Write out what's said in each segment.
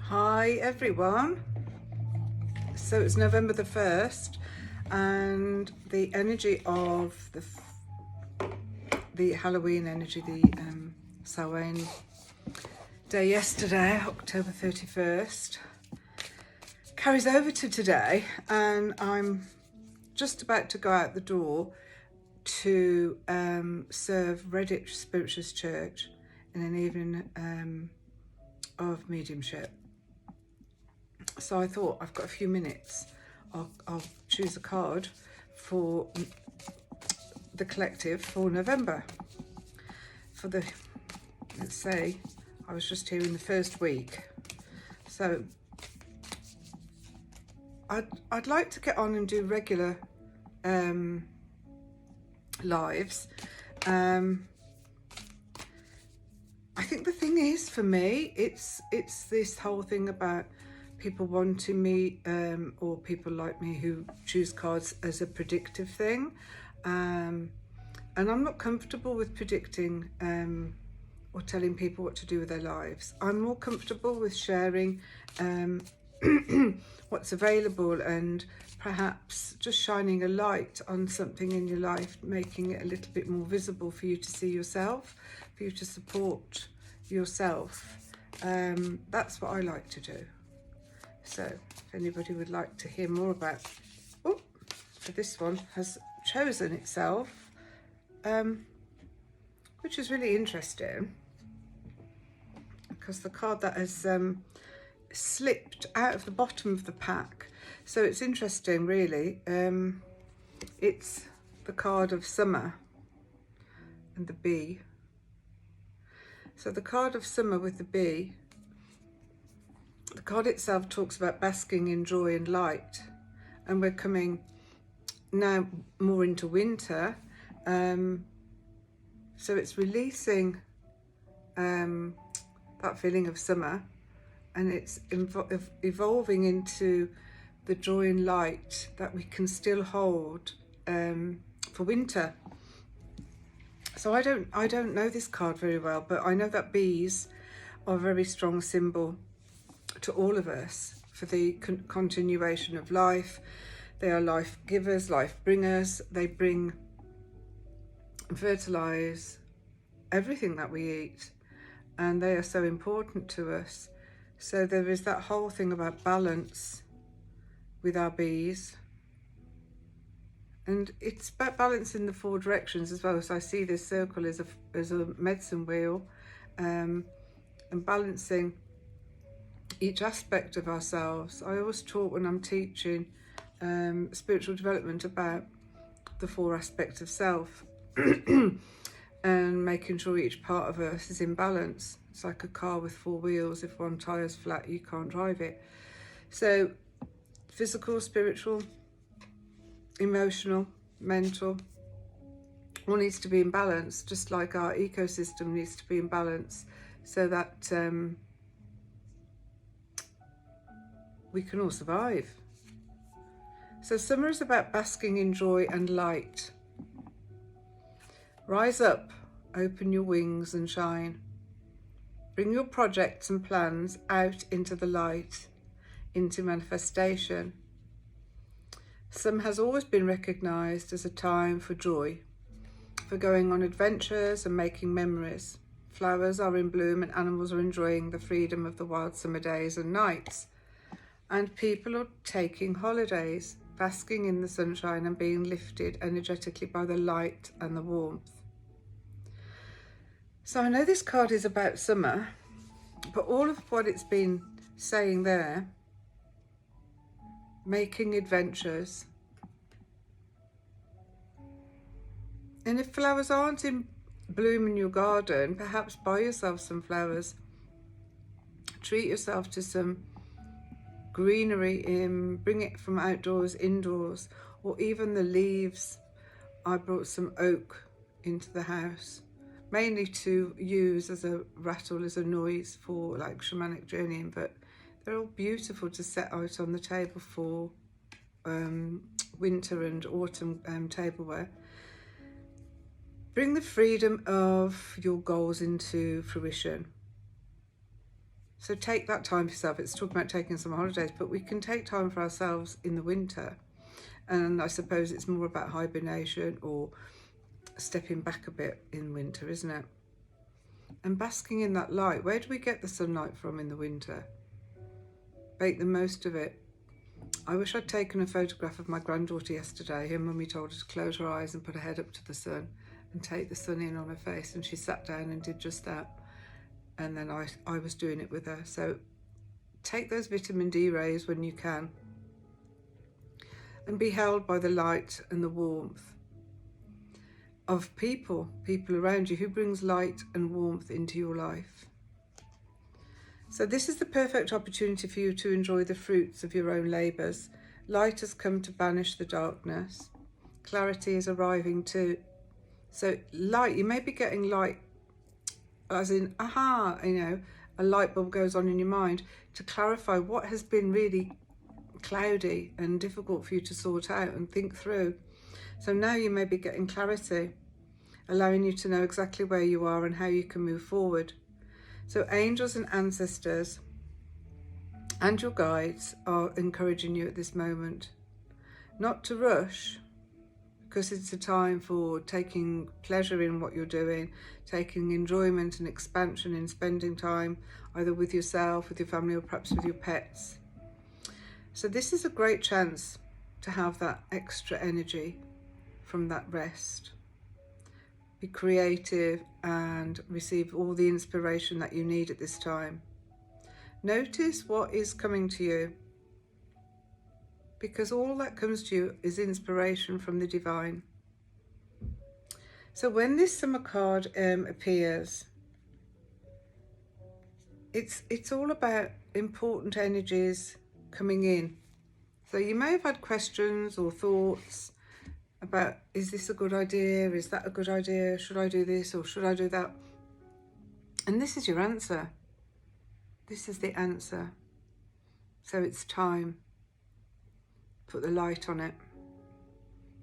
Hi everyone. So it's November the 1st and the energy of the Halloween energy, the Samhain day yesterday, October 31st, carries over to today, and I'm just about to go out the door to serve Redditch Spiritualist Church in an evening of mediumship. So I thought, I've got a few minutes, I'll choose a card for the collective for November. For the, let's say, I was just here in the first week. So I'd like to get on and do regular lives. I think the thing is, for me, it's this whole thing about people wanting me, or people like me who choose cards as a predictive thing, and I'm not comfortable with predicting or telling people what to do with their lives. I'm more comfortable with sharing what's available, and perhaps just shining a light on something in your life, making it a little bit more visible for you to see yourself, for you to support yourself. That's what I like to do. So if anybody would like to hear more about, so this one has chosen itself, which is really interesting, because the card that has slipped out of the bottom of the pack. So it's interesting, really. It's the card of summer and the bee. So the card of summer with the bee, the card itself talks about basking in joy and light, and we're coming now more into winter, so it's releasing that feeling of summer, and it's evolving into the joy and light that we can still hold for winter. So I don't know this card very well, but I know that bees are a very strong symbol to all of us for the continuation of life. They are life givers, life bringers. They bring and fertilize everything that we eat, and they are so important to us. So there is that whole thing about balance with our bees, and it's about balance in the four directions as well. So I see this circle as a medicine wheel, and balancing each aspect of ourselves. I always talk when I'm teaching spiritual development about the four aspects of self and making sure each part of us is in balance. It's like a car with four wheels. If one tire's flat, you can't drive it. So physical, spiritual, emotional, mental, all needs to be in balance, just like our ecosystem needs to be in balance, so that we can all survive. So summer is about basking in joy and light. Rise up, open your wings and shine. Bring your projects and plans out into the light, into manifestation. Summer has always been recognised as a time for joy, for going on adventures and making memories. Flowers are in bloom and animals are enjoying the freedom of the wild summer days and nights. And people are taking holidays, basking in the sunshine and being lifted energetically by the light and the warmth. So I know this card is about summer, but all of what it's been saying there, making adventures. And if flowers aren't in bloom in your garden, perhaps buy yourself some flowers. Treat yourself to some greenery, bring it from outdoors, indoors, or even the leaves. I brought some oak into the house, mainly to use as a rattle, as a noise for like shamanic journeying, but they're all beautiful to set out on the table for winter and autumn tableware. Bring the freedom of your goals into fruition. So take that time for yourself. It's talking about taking some holidays, but we can take time for ourselves in the winter. And I suppose it's more about hibernation or stepping back a bit in winter, isn't it? And basking in that light. Where do we get the sunlight from in the winter? Make the most of it. I wish I'd taken a photograph of my granddaughter yesterday. Her mummy told her to close her eyes and put her head up to the sun and take the sun in on her face, and she sat down and did just that. And then I was doing it with her. So take those vitamin D rays when you can and be held by the light and the warmth of people around you who brings light and warmth into your life. So this is the perfect opportunity for you to enjoy the fruits of your own labours. Light has come to banish the darkness. Clarity is arriving too. So light, you may be getting light as in, aha, you know, a light bulb goes on in your mind to clarify what has been really cloudy and difficult for you to sort out and think through. So now you may be getting clarity, allowing you to know exactly where you are and how you can move forward. So angels and ancestors and your guides are encouraging you at this moment not to rush, because it's a time for taking pleasure in what you're doing, taking enjoyment and expansion in spending time either with yourself, with your family, or perhaps with your pets. So this is a great chance to have that extra energy from that rest. Be creative and receive all the inspiration that you need at this time. Notice what is coming to you, because all that comes to you is inspiration from the divine. So when this summer card appears, it's all about important energies coming in. So you may have had questions or thoughts about, is this a good idea? Is that a good idea? Should I do this or should I do that? And this is your answer. This is the answer. So it's time. Put the light on it.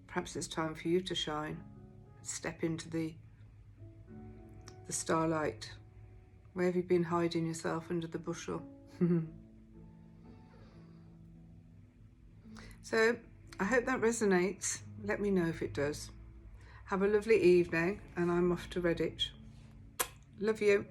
Perhaps it's time for you to shine. Step into the starlight. Where have you been hiding yourself under the bushel? So I hope that resonates. Let me know if it does. Have a lovely evening, and I'm off to Redditch. Love you.